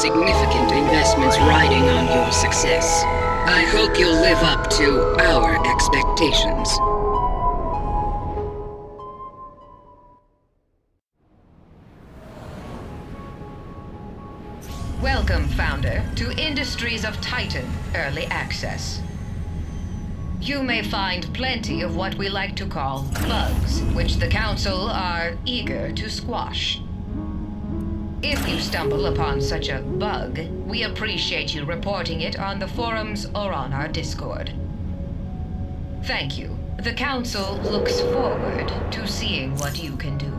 significant investments riding on your success. I hope you'll live up to our expectations. Welcome, Founder, to Industries of Titan Early Access. You may find plenty of what we like to call bugs, which the Council are eager to squash. If you stumble upon such a bug, we appreciate you reporting it on the forums or on our Discord. Thank you. The Council looks forward to seeing what you can do.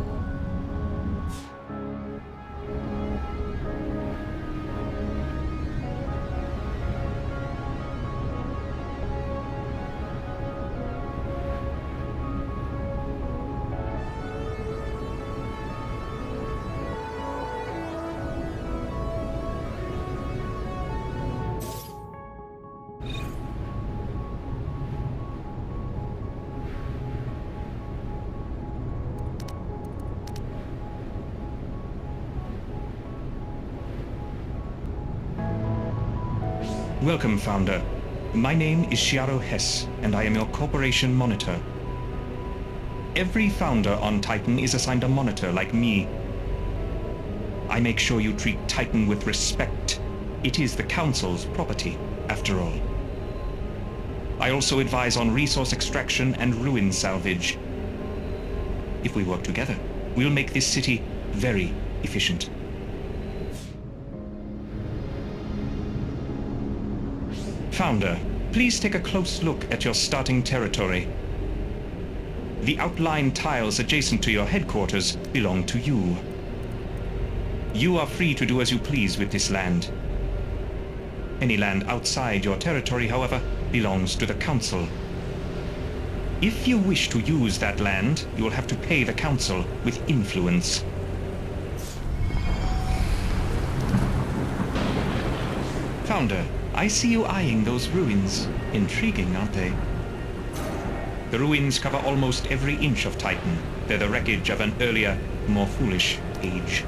Welcome, Founder. My name is Shiaro Hess, and I am your corporation monitor. Every Founder on Titan is assigned a monitor like me. I make sure you treat Titan with respect. It is the Council's property, after all. I also advise on resource extraction and ruin salvage. If we work together, we'll make this city very efficient. Founder, please take a close look at your starting territory. The outlined tiles adjacent to your headquarters belong to you. You are free to do as you please with this land. Any land outside your territory, however, belongs to the Council. If you wish to use that land, you will have to pay the Council with influence. Founder, I see you eyeing those ruins. Intriguing, aren't they? The ruins cover almost every inch of Titan. They're the wreckage of an earlier, more foolish age.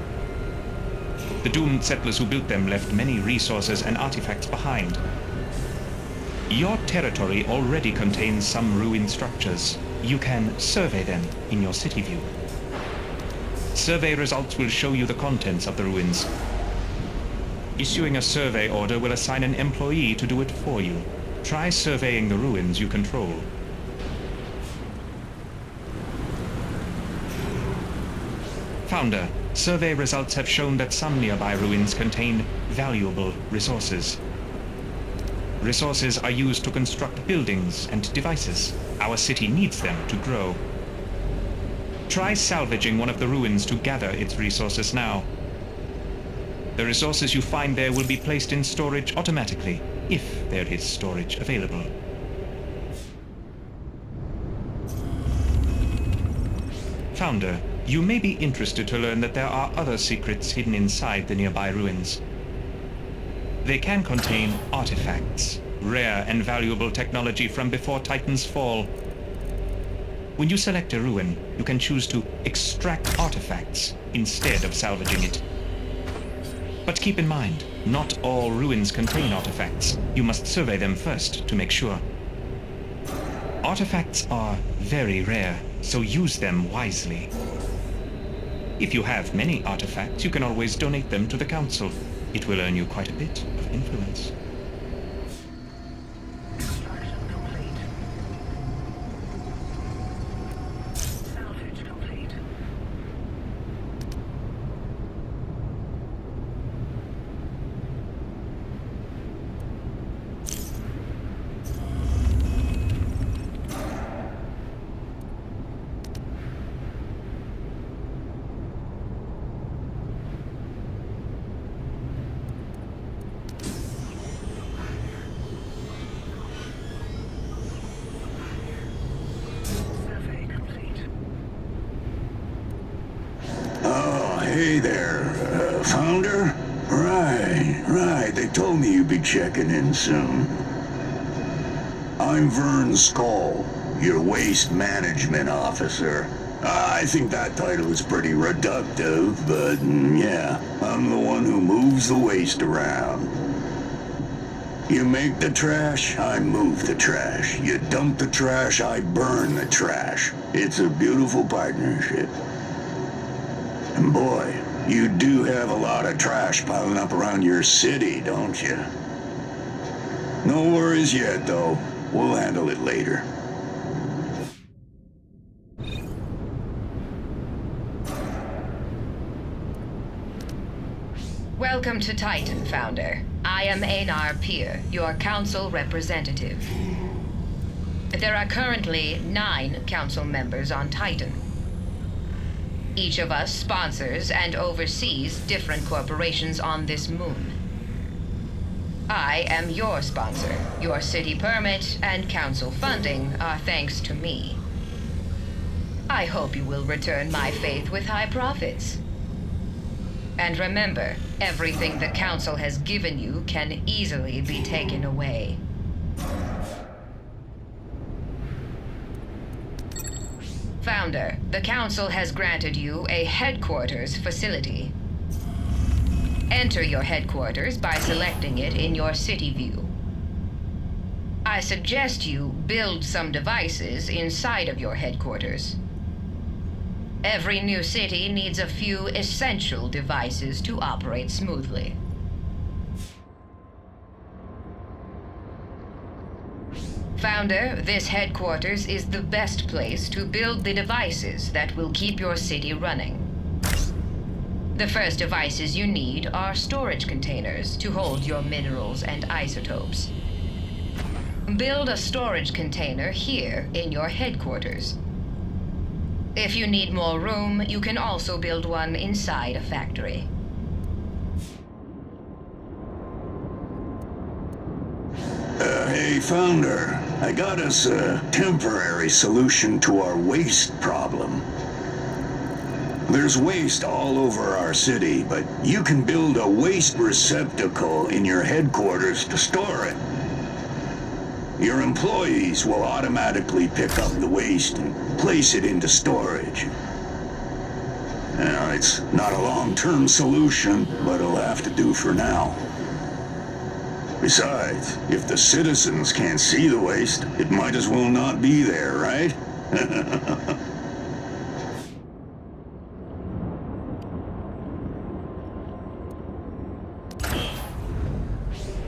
The doomed settlers who built them left many resources and artifacts behind. Your territory already contains some ruined structures. You can survey them in your city view. Survey results will show you the contents of the ruins. Issuing a survey order will assign an employee to do it for you. Try surveying the ruins you control. Founder, survey results have shown that some nearby ruins contain valuable resources. Resources are used to construct buildings and devices. Our city needs them to grow. Try salvaging one of the ruins to gather its resources now. The resources you find there will be placed in storage automatically, if there is storage available. Founder, you may be interested to learn that there are other secrets hidden inside the nearby ruins. They can contain artifacts, rare and valuable technology from before Titan's fall. When you select a ruin, you can choose to extract artifacts instead of salvaging it. But keep in mind, not all ruins contain artifacts. You must survey them first to make sure. Artifacts are very rare, so use them wisely. If you have many artifacts, you can always donate them to the Council. It will earn you quite a bit of influence. Hey there, Founder? Right. They told me you'd be checking in soon. I'm Vern Skull, your waste management officer. I think that title is pretty reductive, but yeah, I'm the one who moves the waste around. You make the trash, I move the trash. You dump the trash, I burn the trash. It's a beautiful partnership. And boy, you do have a lot of trash piling up around your city, don't you? No worries yet, though. We'll handle it later. Welcome to Titan, Founder. I am Einar Peer, your Council representative. There are currently 9 Council members on Titan. Each of us sponsors and oversees different corporations on this moon. I am your sponsor. Your city permit and council funding are thanks to me. I hope you will return my faith with high profits. And remember, everything the council has given you can easily be taken away. Founder, the Council has granted you a headquarters facility. Enter your headquarters by selecting it in your city view. I suggest you build some devices inside of your headquarters. Every new city needs a few essential devices to operate smoothly. Founder, this headquarters is the best place to build the devices that will keep your city running. The first devices you need are storage containers to hold your minerals and isotopes. Build a storage container here in your headquarters. If you need more room, you can also build one inside a factory. Hey, Founder, I got us a temporary solution to our waste problem. There's waste all over our city, but you can build a waste receptacle in your headquarters to store it. Your employees will automatically pick up the waste and place it into storage. Now, it's not a long-term solution, but it'll have to do for now. Besides, if the citizens can't see the waste, it might as well not be there, right?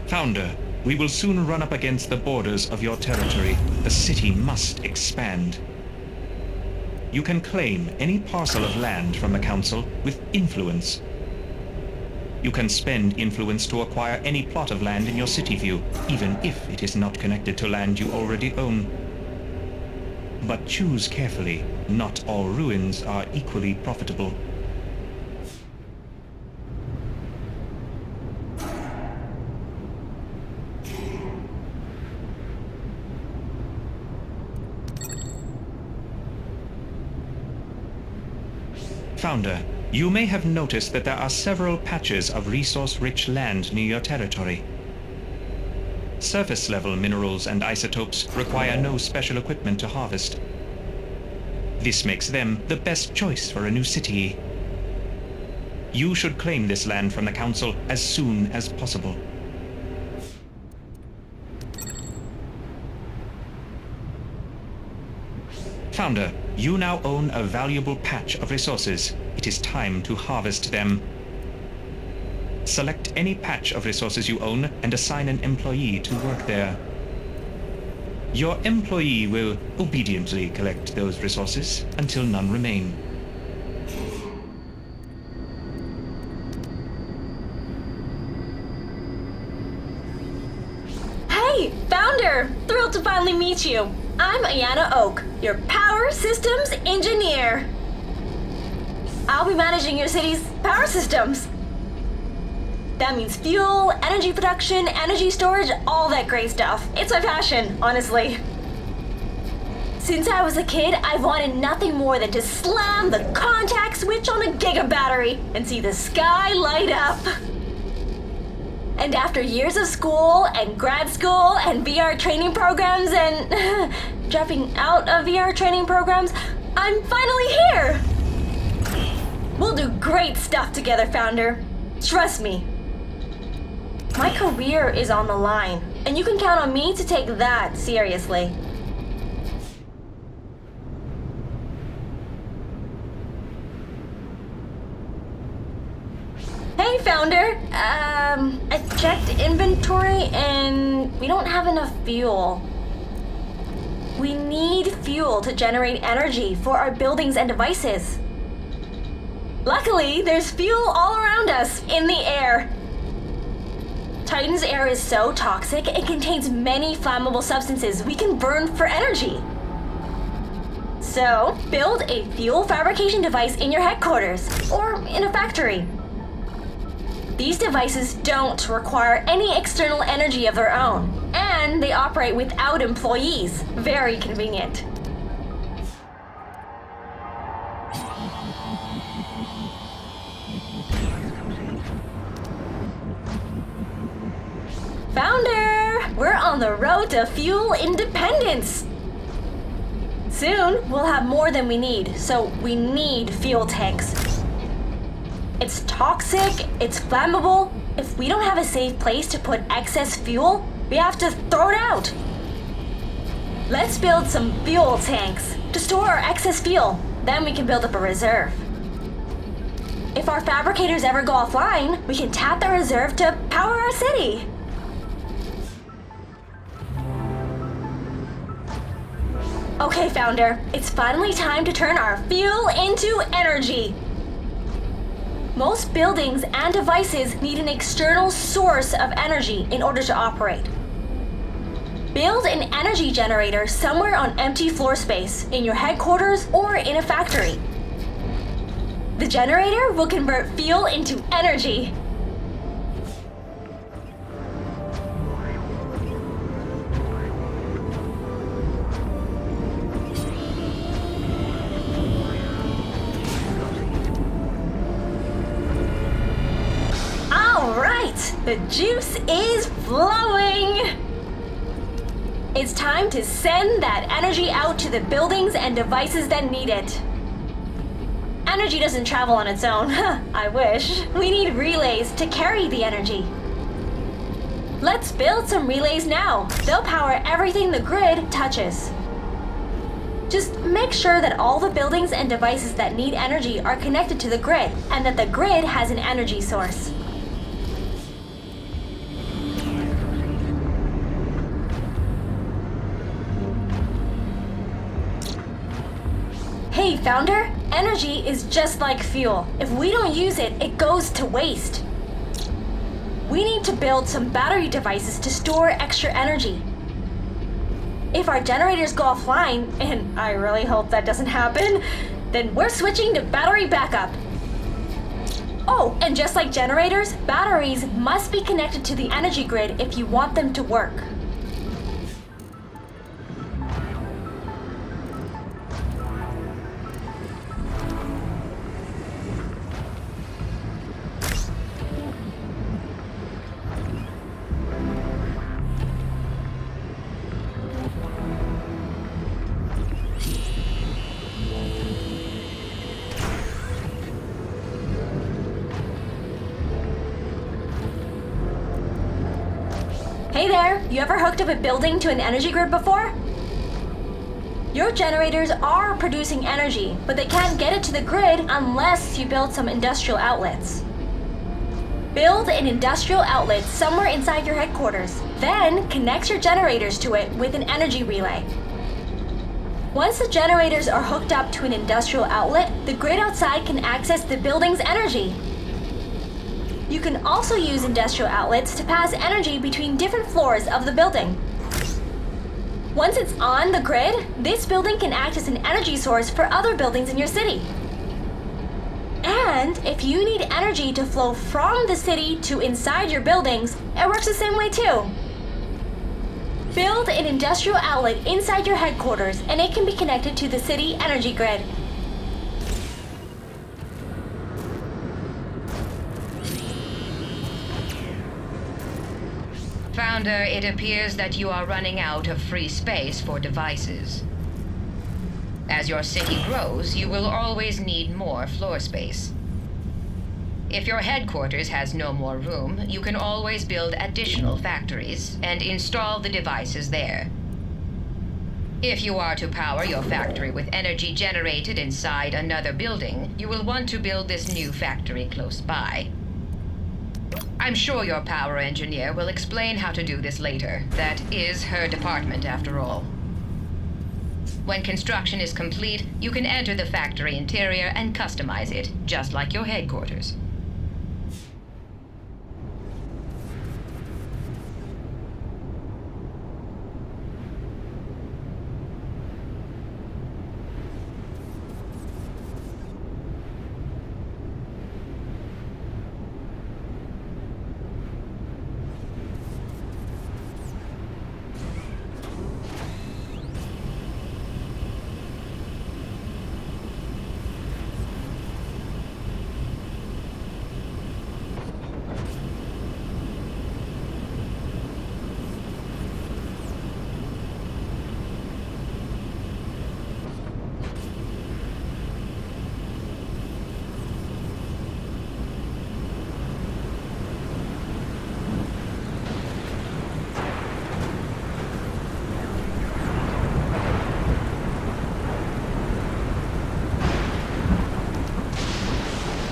Founder, we will soon run up against the borders of your territory. The city must expand. You can claim any parcel of land from the Council with influence. You can spend influence to acquire any plot of land in your city view, even if it is not connected to land you already own. But choose carefully. Not all ruins are equally profitable. Founder, you may have noticed that there are several patches of resource-rich land near your territory. Surface-level minerals and isotopes require no special equipment to harvest. This makes them the best choice for a new city. You should claim this land from the Council as soon as possible. Founder, you now own a valuable patch of resources. It is time to harvest them. Select any patch of resources you own and assign an employee to work there. Your employee will obediently collect those resources until none remain. Hey, Founder! Thrilled to finally meet you. I'm Ayana Oak, your Power Systems Engineer. I'll be managing your city's power systems. That means fuel, energy production, energy storage, all that great stuff. It's my passion, honestly. Since I was a kid, I've wanted nothing more than to slam the contact switch on a giga battery and see the sky light up. And after years of school and grad school and VR training programs and dropping out of VR training programs, I'm finally here! We'll do great stuff together, Founder. Trust me. My career is on the line, and you can count on me to take that seriously. Hey, Founder. I checked inventory and we don't have enough fuel. We need fuel to generate energy for our buildings and devices. Luckily, there's fuel all around us in the air. Titan's air is so toxic, it contains many flammable substances we can burn for energy. So, build a fuel fabrication device in your headquarters or in a factory. These devices don't require any external energy of their own, and they operate without employees. Very convenient. Founder! We're on the road to fuel independence! Soon, we'll have more than we need, so we need fuel tanks. It's toxic, it's flammable. If we don't have a safe place to put excess fuel, we have to throw it out. Let's build some fuel tanks to store our excess fuel. Then we can build up a reserve. If our fabricators ever go offline, we can tap the reserve to power our city. Okay, Founder, it's finally time to turn our fuel into energy. Most buildings and devices need an external source of energy in order to operate. Build an energy generator somewhere on empty floor space, in your headquarters or in a factory. The generator will convert fuel into energy. The juice is flowing! It's time to send that energy out to the buildings and devices that need it. Energy doesn't travel on its own. I wish. We need relays to carry the energy. Let's build some relays now. They'll power everything the grid touches. Just make sure that all the buildings and devices that need energy are connected to the grid, and that the grid has an energy source. Founder, energy is just like fuel. If we don't use it, it goes to waste. We need to build some battery devices to store extra energy. If our generators go offline, and I really hope that doesn't happen, then we're switching to battery backup. Oh, and just like generators, batteries must be connected to the energy grid if you want them to work. Hey there, you ever hooked up a building to an energy grid before? Your generators are producing energy, but they can't get it to the grid unless you build some industrial outlets. Build an industrial outlet somewhere inside your headquarters, then connect your generators to it with an energy relay. Once the generators are hooked up to an industrial outlet, the grid outside can access the building's energy. You can also use industrial outlets to pass energy between different floors of the building. Once it's on the grid, this building can act as an energy source for other buildings in your city. And if you need energy to flow from the city to inside your buildings, it works the same way too. Build an industrial outlet inside your headquarters and it can be connected to the city energy grid. Founder, it appears that you are running out of free space for devices. As your city grows, you will always need more floor space. If your headquarters has no more room, you can always build additional factories and install the devices there. If you are to power your factory with energy generated inside another building, you will want to build this new factory close by. I'm sure your power engineer will explain how to do this later. That is her department, after all. When construction is complete, you can enter the factory interior and customize it, just like your headquarters.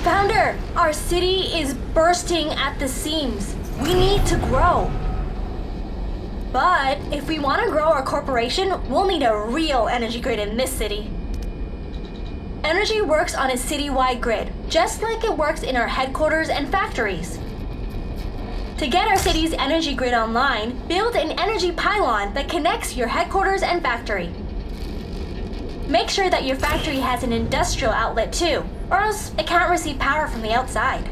Founder, our city is bursting at the seams. We need to grow. But if we want to grow our corporation, we'll need a real energy grid in this city. Energy works on a citywide grid, just like it works in our headquarters and factories. To get our city's energy grid online, build an energy pylon that connects your headquarters and factory. Make sure that your factory has an industrial outlet too, or else it can't receive power from the outside.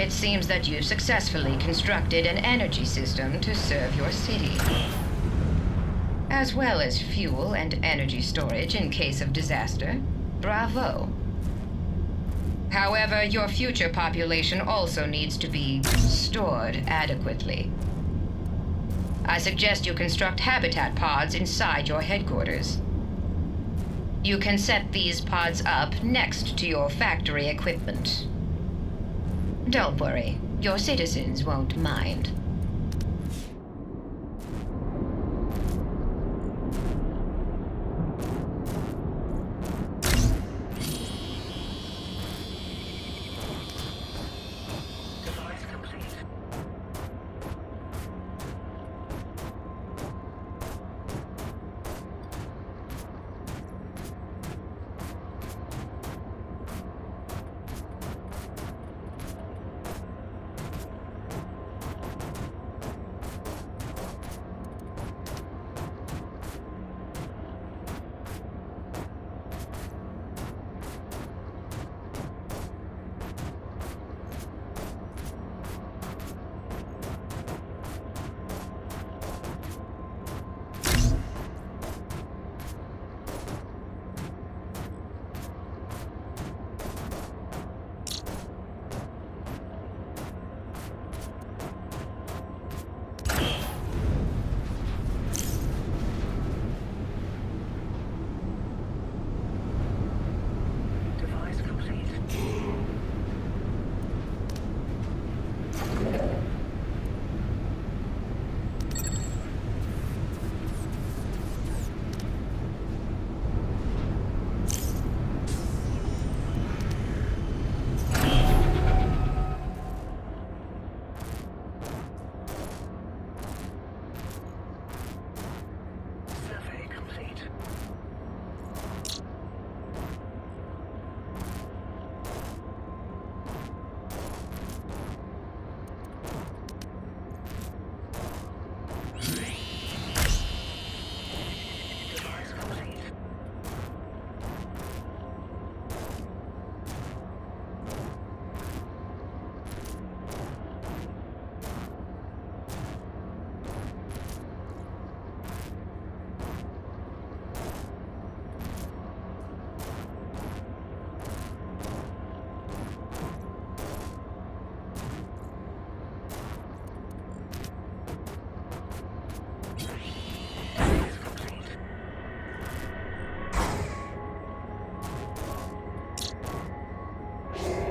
It seems that you successfully constructed an energy system to serve your city, as well as fuel and energy storage in case of disaster. Bravo. However, your future population also needs to be stored adequately. I suggest you construct habitat pods inside your headquarters. You can set these pods up next to your factory equipment. Don't worry, your citizens won't mind.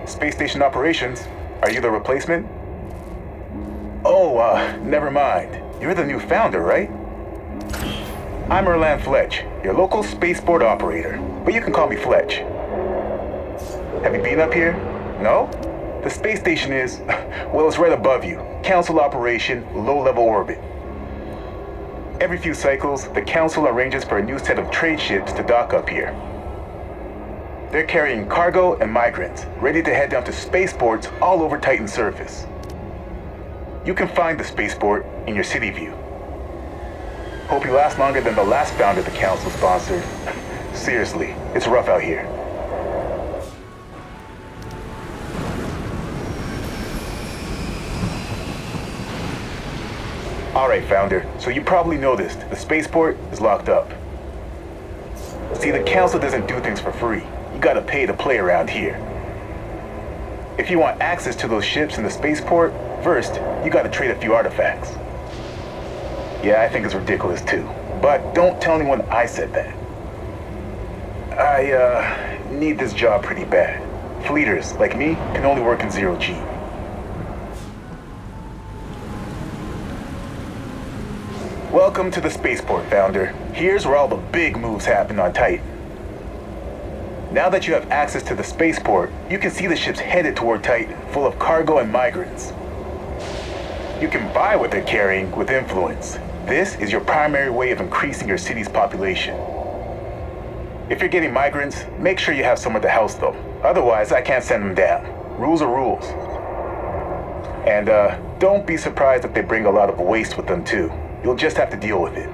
Space station operations. Are you the replacement? Oh, never mind. You're the new founder, right? I'm Erlan Fletch, your local spaceport operator, but you can call me Fletch. Have you been up here? No? The space station is, well, it's right above you. Council operation, low-level orbit. Every few cycles, the Council arranges for a new set of trade ships to dock up here. They're carrying cargo and migrants, ready to head down to spaceports all over Titan's surface. You can find the spaceport in your city view. Hope you last longer than the last founder the Council sponsored. Seriously, it's rough out here. Alright, Founder, so you probably noticed the spaceport is locked up. See, the Council doesn't do things for free. You gotta pay to play around here. If you want access to those ships in the spaceport, first, you gotta trade a few artifacts. Yeah, I think it's ridiculous too. But don't tell anyone I said that. I, need this job pretty bad. Fleeters, like me, can only work in 0G. Welcome to the spaceport, Founder. Here's where all the big moves happen on Titan. Now that you have access to the spaceport, you can see the ships headed toward Titan, full of cargo and migrants. You can buy what they're carrying with influence. This is your primary way of increasing your city's population. If you're getting migrants, make sure you have somewhere to house them. Otherwise, I can't send them down. Rules are rules. And don't be surprised if they bring a lot of waste with them too. You'll just have to deal with it.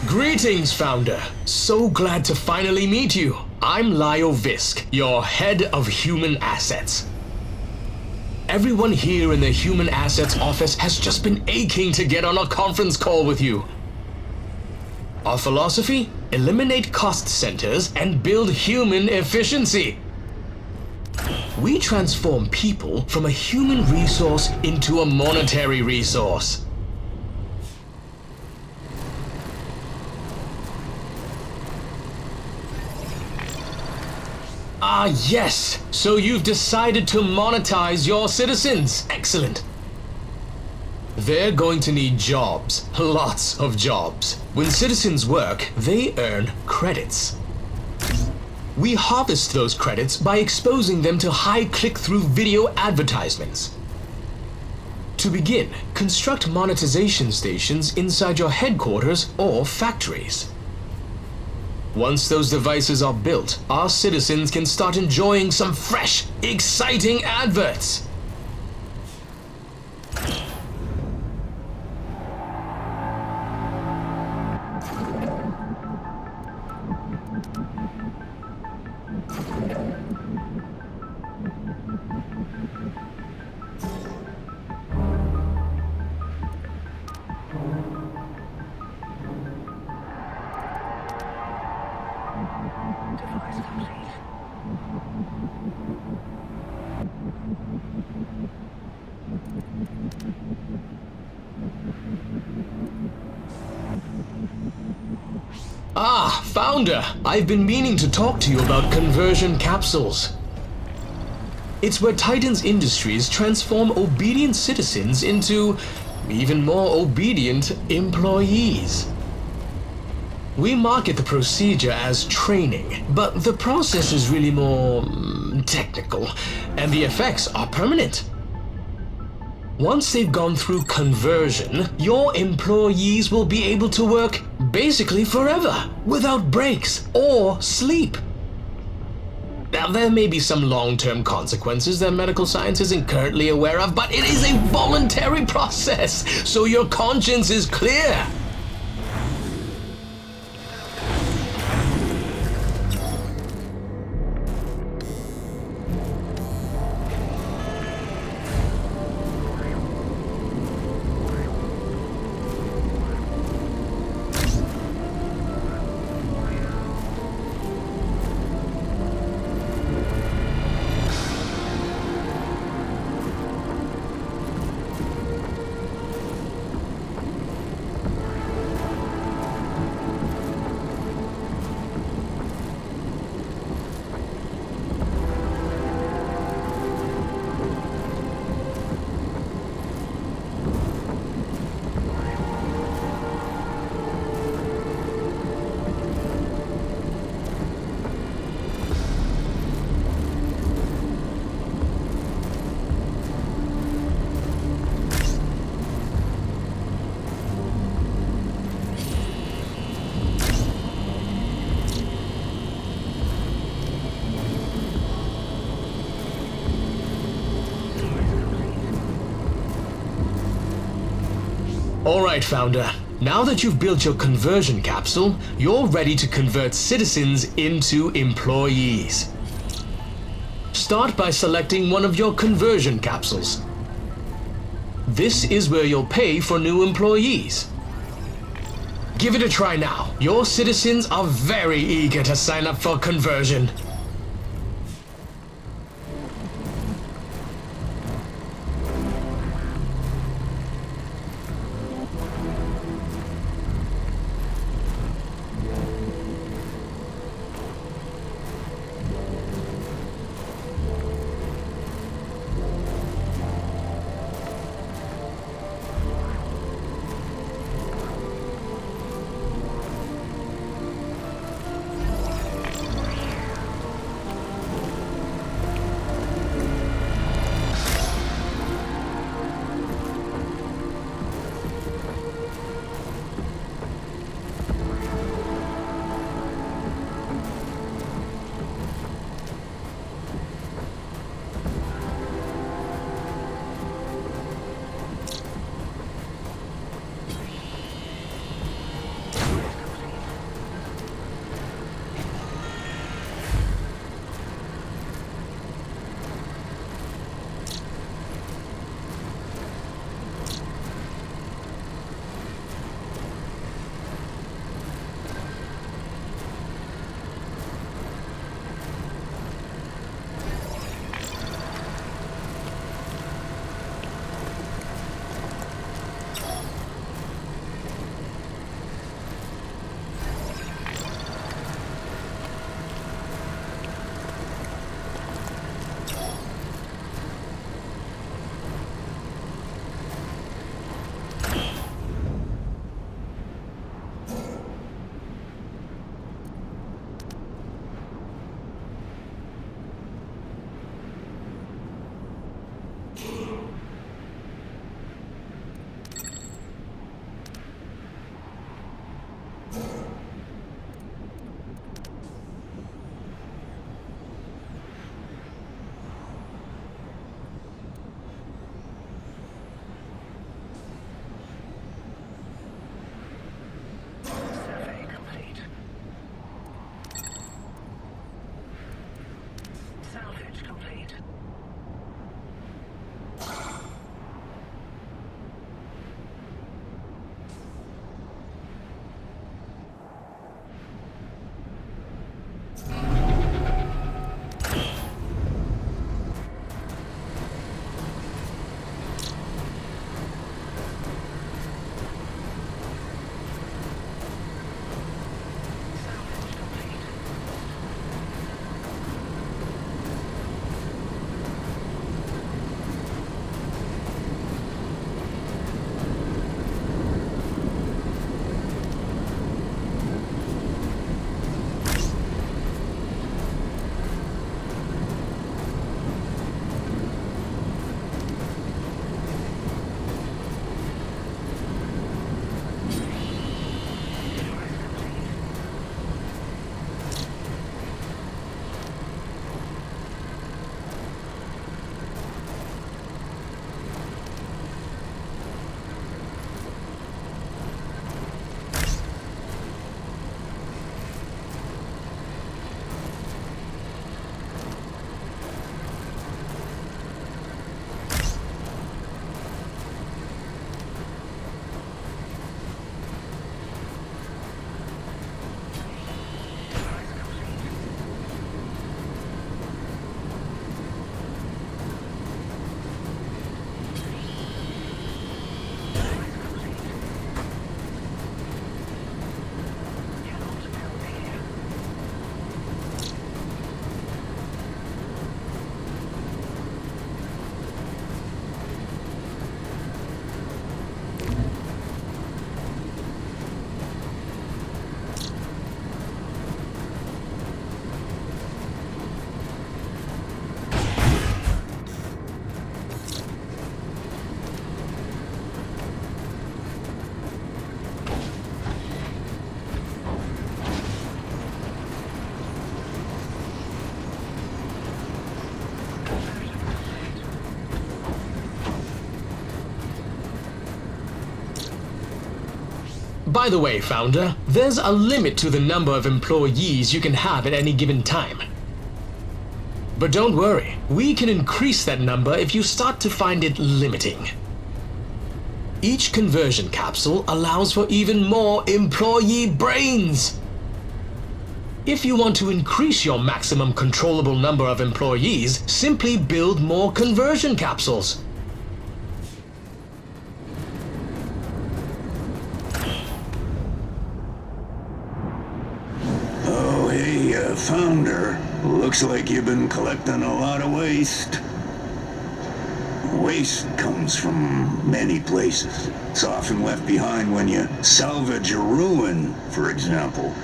Greetings, Founder. So glad to finally meet you. I'm Lyle Visk, your head of human assets. Everyone here in the human assets office has just been aching to get on a conference call with you. Our philosophy? Eliminate cost centers and build human efficiency. We transform people from a human resource into a monetary resource. Ah, yes! So you've decided to monetize your citizens. Excellent. They're going to need jobs. Lots of jobs. When citizens work, they earn credits. We harvest those credits by exposing them to high click-through video advertisements. To begin, construct monetization stations inside your headquarters or factories. Once those devices are built, our citizens can start enjoying some fresh, exciting adverts. Ah, Founder! I've been meaning to talk to you about conversion capsules. It's where Titan's Industries transform obedient citizens into even more obedient employees. We market the procedure as training, but the process is really more technical, and the effects are permanent. Once they've gone through conversion, your employees will be able to work basically forever, without breaks or sleep. Now, there may be some long-term consequences that medical science isn't currently aware of, but it is a voluntary process, so your conscience is clear. Alright, Founder. Now that you've built your conversion capsule, you're ready to convert citizens into employees. Start by selecting one of your conversion capsules. This is where you'll pay for new employees. Give it a try now. Your citizens are very eager to sign up for conversion. By the way, Founder, there's a limit to the number of employees you can have at any given time. But don't worry, we can increase that number if you start to find it limiting. Each conversion capsule allows for even more employee brains. If you want to increase your maximum controllable number of employees, simply build more conversion capsules. Oh, hey, Founder. Looks like you've been collecting a lot of waste. Waste comes from many places. It's often left behind when you salvage a ruin, for example.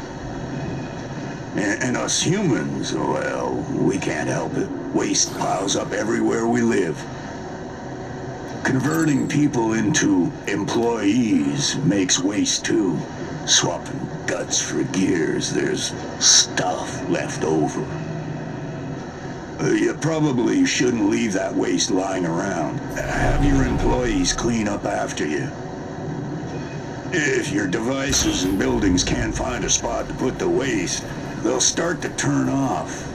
And us humans, well, we can't help it. Waste piles up everywhere we live. Converting people into employees makes waste too. Swapping guts for gears, there's stuff left over. You probably shouldn't leave that waste lying around. Have your employees clean up after you. If your devices and buildings can't find a spot to put the waste, they'll start to turn off.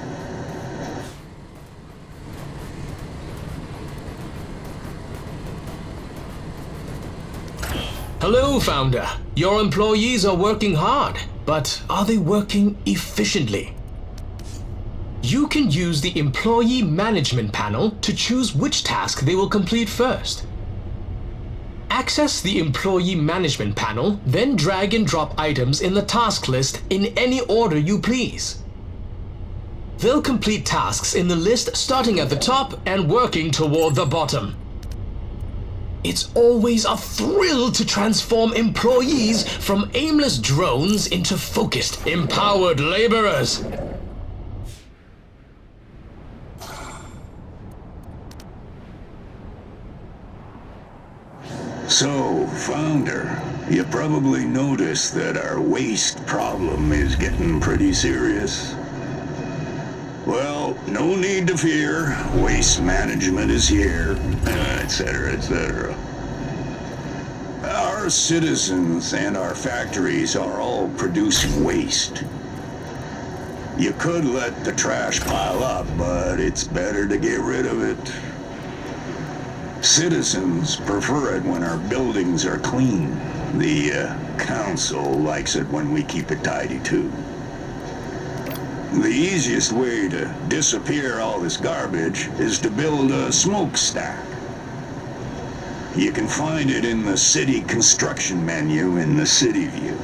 Hello, Founder. Your employees are working hard, but are they working efficiently? You can use the Employee Management panel to choose which task they will complete first. Access the Employee Management panel, then drag and drop items in the task list in any order you please. They'll complete tasks in the list starting at the top and working toward the bottom. It's always a thrill to transform employees from aimless drones into focused, empowered laborers. So, Founder, you probably noticed that our waste problem is getting pretty serious. Well, no need to fear. Waste management is here, etc., etc. Our citizens and our factories are all producing waste. You could let the trash pile up, but it's better to get rid of it. Citizens prefer it when our buildings are clean. The council likes it when we keep it tidy too. The easiest way to disappear all this garbage is to build a smokestack. You can find it in the city construction menu in the city view.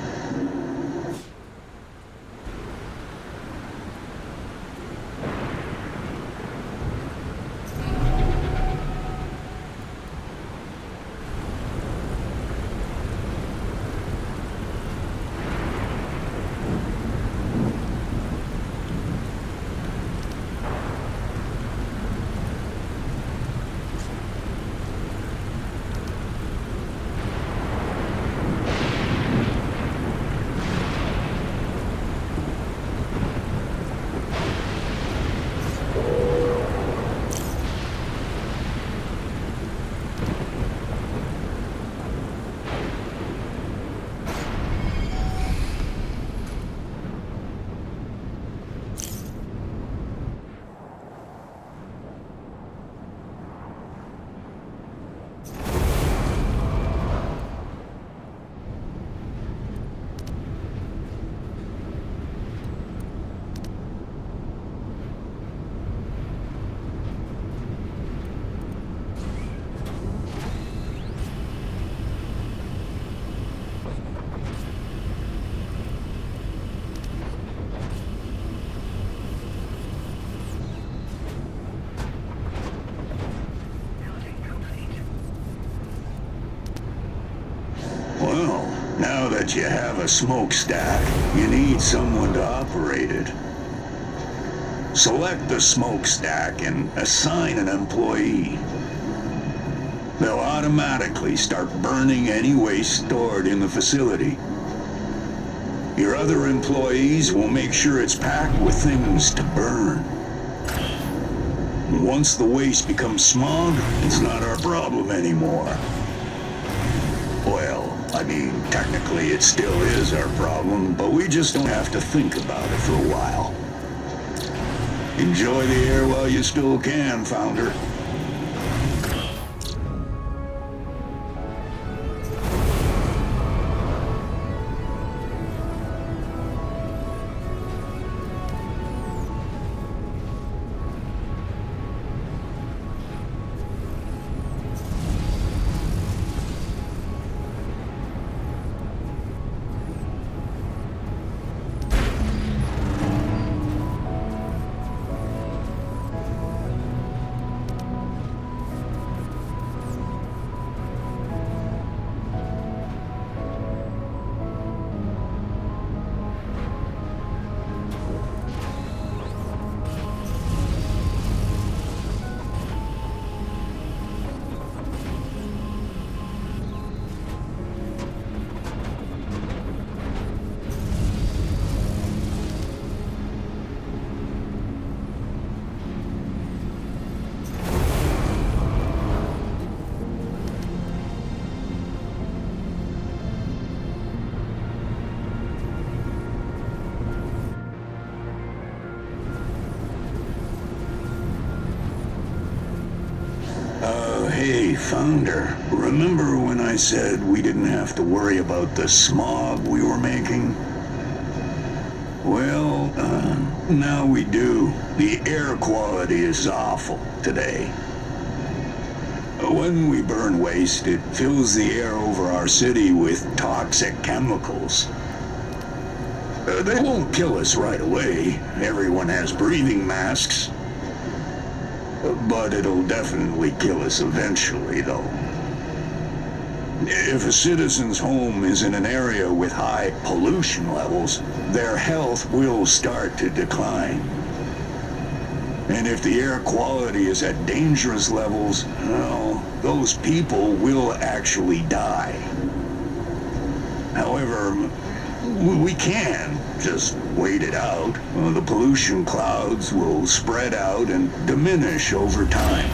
Well, now that you have a smokestack, you need someone to operate it. Select the smokestack and assign an employee. They'll automatically start burning any waste stored in the facility. Your other employees will make sure it's packed with things to burn. Once the waste becomes smog, it's not our problem anymore. Well, I mean, technically it still is our problem, but we just don't have to think about it for a while. Enjoy the air while you still can, Founder. Hey, Founder, remember when I said we didn't have to worry about the smog we were making? Well, now we do. The air quality is awful today. When we burn waste, it fills the air over our city with toxic chemicals. They won't kill us right away. Everyone has breathing masks. But it'll definitely kill us eventually, though. If a citizen's home is in an area with high pollution levels, their health will start to decline. And if the air quality is at dangerous levels, well, those people will actually die. However, we can just wait it out. The pollution clouds will spread out and diminish over time.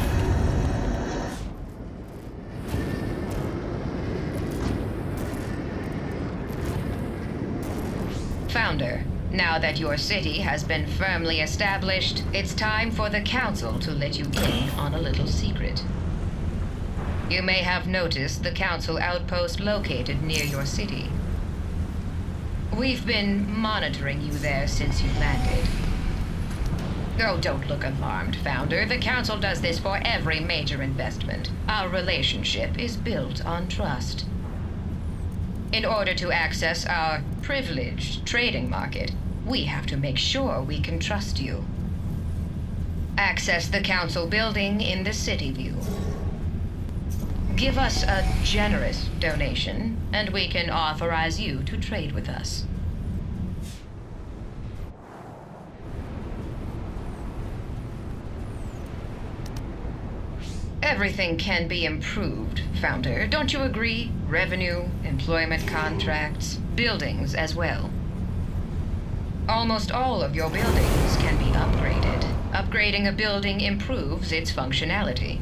Founder, now that your city has been firmly established, it's time for the Council to let you in on a little secret. You may have noticed the Council outpost located near your city. We've been monitoring you there since you landed. Oh, don't look alarmed, Founder. The Council does this for every major investment. Our relationship is built on trust. In order to access our privileged trading market, we have to make sure we can trust you. Access the Council building in the City View. Give us a generous donation, and we can authorize you to trade with us. Everything can be improved, Founder. Don't you agree? Revenue, employment contracts, buildings as well. Almost all of your buildings can be upgraded. Upgrading a building improves its functionality.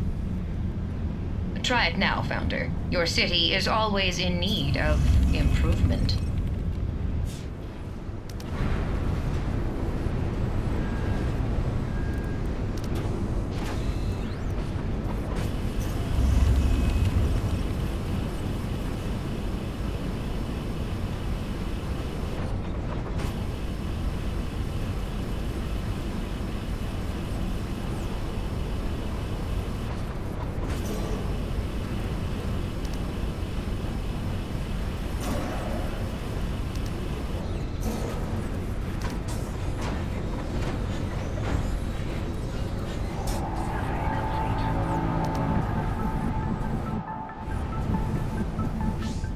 Try it now, Founder. Your city is always in need of improvement.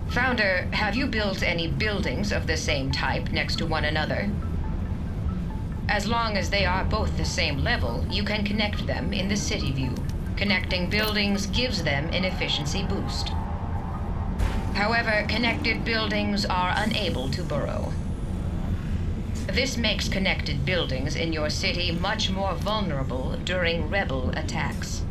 Founder, have you built any buildings of the same type next to one another? As long as they are both the same level, you can connect them in the City View. Connecting buildings gives them an efficiency boost. However, connected buildings are unable to burrow. This makes connected buildings in your city much more vulnerable during rebel attacks.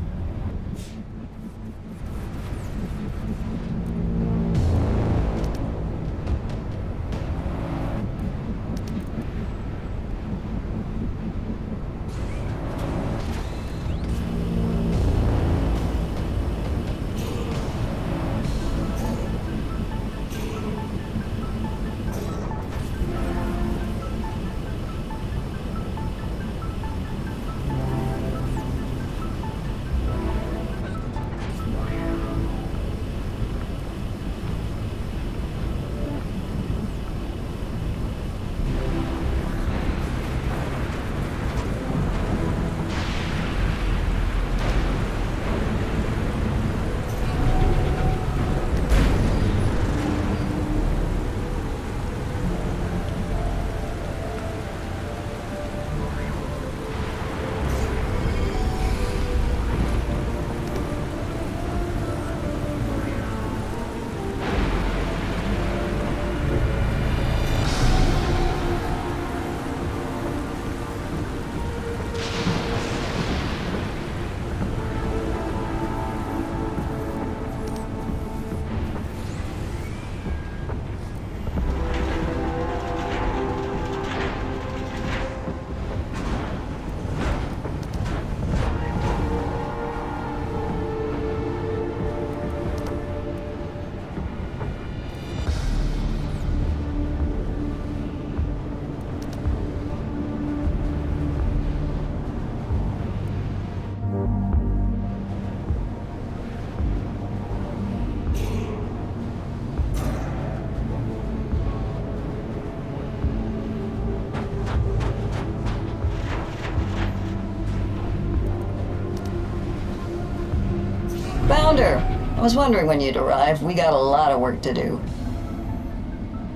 Founder, I was wondering when you'd arrive. We got a lot of work to do.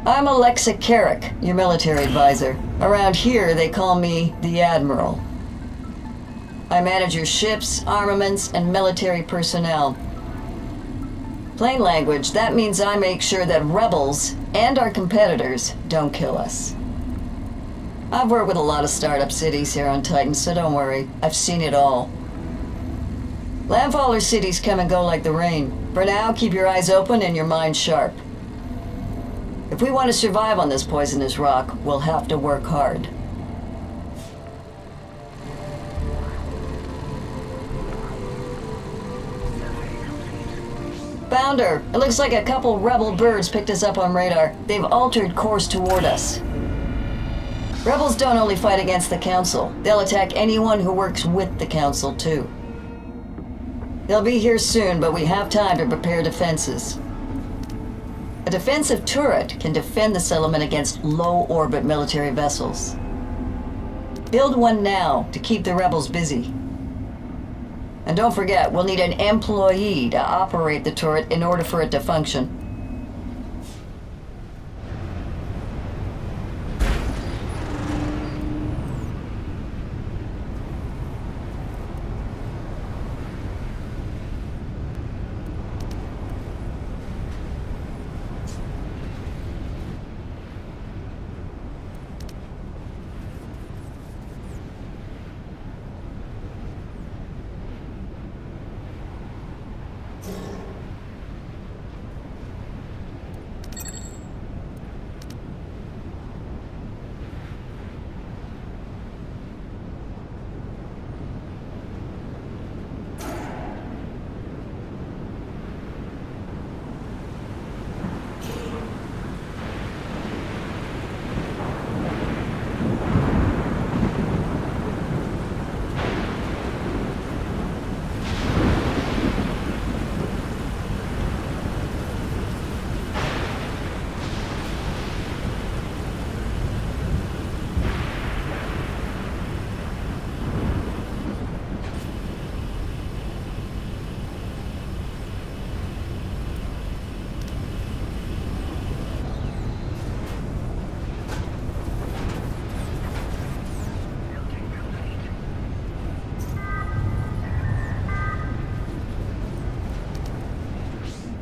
I'm Alexa Carrick, your military advisor. Around here, they call me the Admiral. I manage your ships, armaments, and military personnel. Plain language, that means I make sure that rebels and our competitors don't kill us. I've worked with a lot of startup cities here on Titan, so don't worry. I've seen it all. Landfaller cities come and go like the rain. For now, keep your eyes open and your mind sharp. If we want to survive on this poisonous rock, we'll have to work hard. Founder, it looks like a couple rebel birds picked us up on radar. They've altered course toward us. Rebels don't only fight against the Council. They'll attack anyone who works with the Council, too. They'll be here soon, but we have time to prepare defenses. A defensive turret can defend the settlement against low-orbit military vessels. Build one now to keep the rebels busy. And don't forget, we'll need an employee to operate the turret in order for it to function.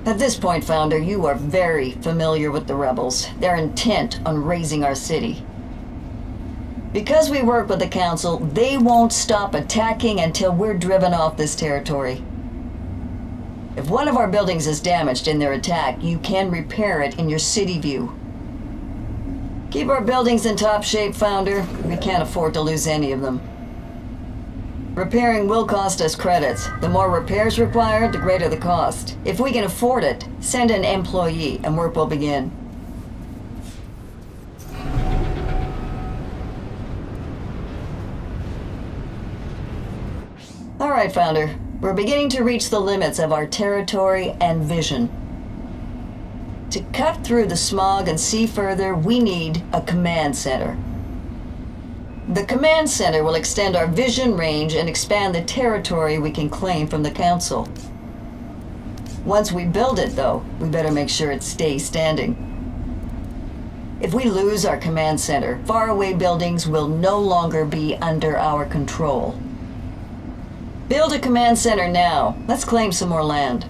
At this point, Founder, you are very familiar with the rebels. They're intent on razing our city. Because we work with the Council, they won't stop attacking until we're driven off this territory. If one of our buildings is damaged in their attack, you can repair it in your city view. Keep our buildings in top shape, Founder. We can't afford to lose any of them. Repairing will cost us credits. The more repairs required, the greater the cost. If we can afford it, send an employee and work will begin. All right, Founder. We're beginning to reach the limits of our territory and vision. To cut through the smog and see further, we need a command center. The command center will extend our vision range and expand the territory we can claim from the Council. Once we build it, though, we better make sure it stays standing. If we lose our command center, faraway buildings will no longer be under our control. Build a command center now. Let's claim some more land.